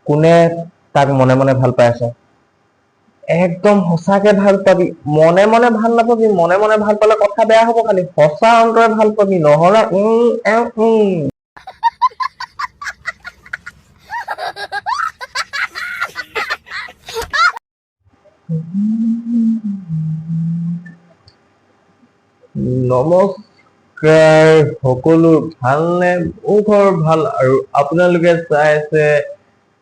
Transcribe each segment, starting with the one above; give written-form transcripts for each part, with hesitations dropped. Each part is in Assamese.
কোনে তাক মনে মনে ভাল পাই আছে? একদম সঁচাকে ভাল পাবি, মনে মনে ভাল নাপাবি। মনে মনে ভাল পালে কথা বেয়া হব খালি। সঁচা অন্তৰে ভাল পাবি, নহলে নমস্কাৰ সকলো, ভালনে? মোৰ ঘৰ ভাল আৰু আপোনালোকে চাই আছে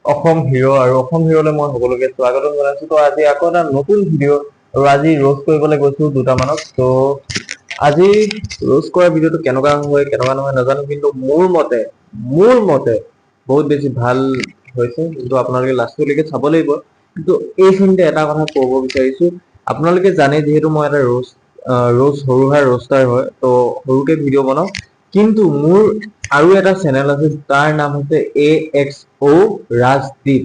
অসম হিৰো, আৰু অসম হিৰোলৈ মই সকলোকে স্বাগতম জনাইছো। তো আজি আকৌ এটা নতুন ভিডিঅ' আৰু আজি ৰোজ কৰিবলৈ গৈছো দুটামানক। তো আজি ৰোজ কৰা ভিডিঅ'টো কেনেকুৱা হয় কেনেকুৱা নহয় নাজানো, কিন্তু মোৰ মতে বহুত বেছি ভাল হৈছে, কিন্তু আপোনালোকে লাষ্টলৈকে চাব লাগিব। কিন্তু এইখিনিতে এটা কথা ক'ব বিচাৰিছো, আপোনালোকে জানে যিহেতু মই এটা ৰোজ সৰু সুৰা ৰোষ্টাৰ হয়, তো সৰুকে ভিডিঅ' বনাও। কিন্তু মোৰ আৰু এটা চেনেল আছে, তাৰ নাম হৈছে AXO ৰাজদ্বীপ।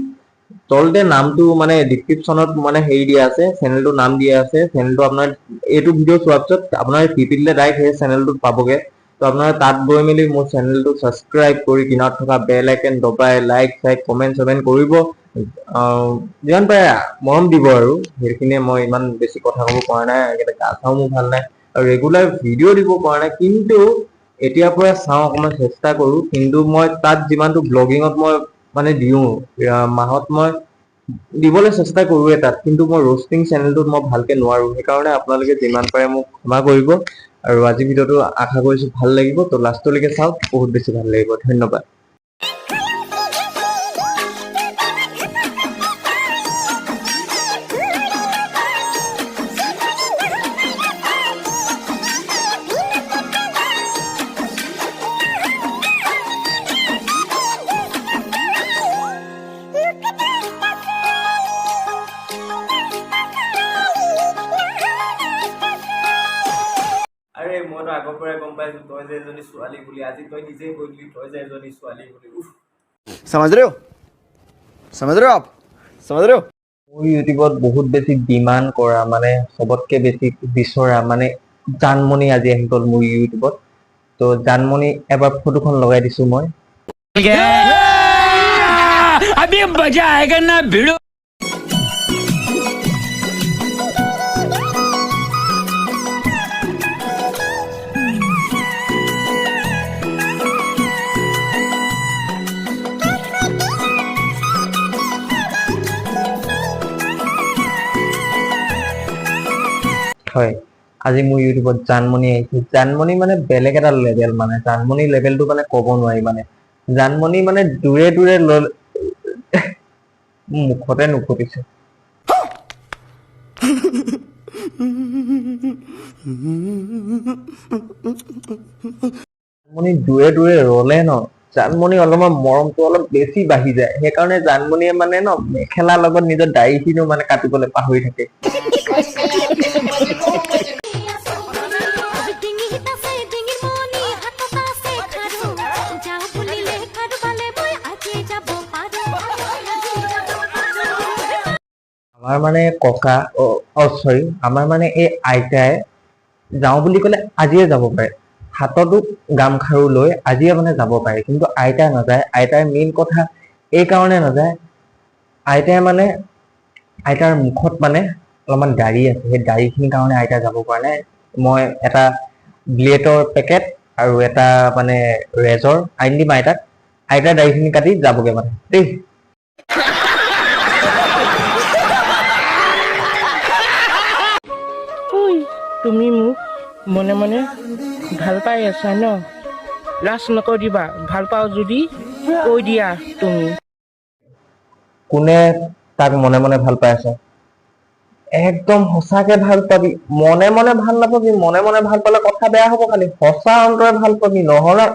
তলতে নামটো মানে ডিসক্ৰিপশনত মানে হেৰি দিয়া আছে, চেনেলটোৰ নাম দিয়া আছে। চেনেলটো আপোনাৰ এইটো ভিডিঅ' চোৱাৰ পিছত আপোনাৰ টিপি দিলে ডাইৰেক্ট সেই চেনেলটোত পাবগে। তো আপোনাৰা তাত গৈ মেলি মোৰ চেনেলটো সাবস্ক্ৰাইব কৰি কিনাৰত থকা বেল আইকন দবাই লাইক কমেন্ট কৰিব। যিমান পাৰে মৰম দিব, আৰু সেইখিনিয়ে। মই ইমান বেছি কথা ক'ব পৰা নাই, গা চাও মোৰ ভাল নাই, আৰু ৰেগুলাৰ ভিডিঅ' দিব পৰা নাই। কিন্তু এতিয়াৰ পৰা চাওঁ, অকণমান চেষ্টা কৰো। কিন্তু মই তাত যিমানটো ব্লগিঙত মই মানে দিওঁ, মাহত মই দিবলৈ চেষ্টা কৰোৱে তাত, কিন্তু মই ৰোষ্টিং চেনেলটোত মই ভালকে নোৱাৰো। সেইকাৰণে আপোনালোকে যিমান পাৰে মোক ক্ষমা কৰিব। আৰু আজি ভিডিঅ'টো আশা কৰিছো ভাল লাগিব। তো লাষ্টলৈকে চাওক, বহুত বেছি ভাল লাগিব। ধন্যবাদ। আরে মইতো আগৰ পৰাই গম পাইছো তই যে এজনী ছোৱালী বুলি। আজি তই নিজে কৈ দিলি তই যে এজনী ছোৱালী বুলি। समझ रहे हो समझ रहे हो आप समझ रहे हो মোৰ ইউটিউবত বহুত বেছি ডিমাণ্ড কৰা, মানে সবতকে বেছি বিচৰা মানে জানমণি আজি আহি গ'ল মোৰ ইউটিউবত। তো জানমণি এবাৰ ফটোখন লগাই দিছো মই। अभी मजा आएगा ना भिड़ो। হয়, আজি মোৰ ইউটিউবত জানমণি আহিছে। জানমণি মানে বেলেগ এটা লেভেল, মানে জানমণি লেভেলটো মানে ক'ব নোৱাৰি। মানে জানমণি মানে দূৰে দূৰে মুখতে নুফুটিছে। জানমণি দূৰে দূৰে ৰলে ন, জানমণি অলপমান মৰমটো অলপ বেছি বাঢ়ি যায়। সেইকাৰণে জানমণিয়ে মানে ন মেখেলাৰ লগত নিজৰ দাড়িখিনিও মানে কাটিবলৈ পাহৰি থাকে। আমাৰ মানে ককা চৰি, আমাৰ মানে এই আইতাই যাওঁ বুলি ক'লে আজিয়ে যাব পাৰে। হাততো গামখাৰু লৈ আজিয়ে মানে যাব পাৰে, কিন্তু আইতাই নাযায়। আইতাৰ মেইন কথা এই কাৰণে নাযায়, আইতাৰ মুখত মানে অলপমান দাড়ি আছে। সেই দাড়িখিনিৰ কাৰণে আইতা যাব পৰা নাই। মই এটা ব্লেডৰ পেকেট আৰু এটা মানে ৰেজৰ আনি দিম আইতাক। আইতাৰ দাড়িখিনি কাটি যাবগে মানে দেই। তুমি মোক মনে মনে ভাল পাই আছা ন? লাজ নকৰিবা, ভাল পাওঁ যদি কৈ দিয়া তুমি। কোনে তাক মনে মনে ভাল পাই আছে? একদম সঁচাকে ভাল পাবি, মনে মনে ভাল নাপাবি। মনে মনে ভাল পালে কথা বেয়া হব খালি। সঁচা অন্তৰে ভাল পাবি, নহলে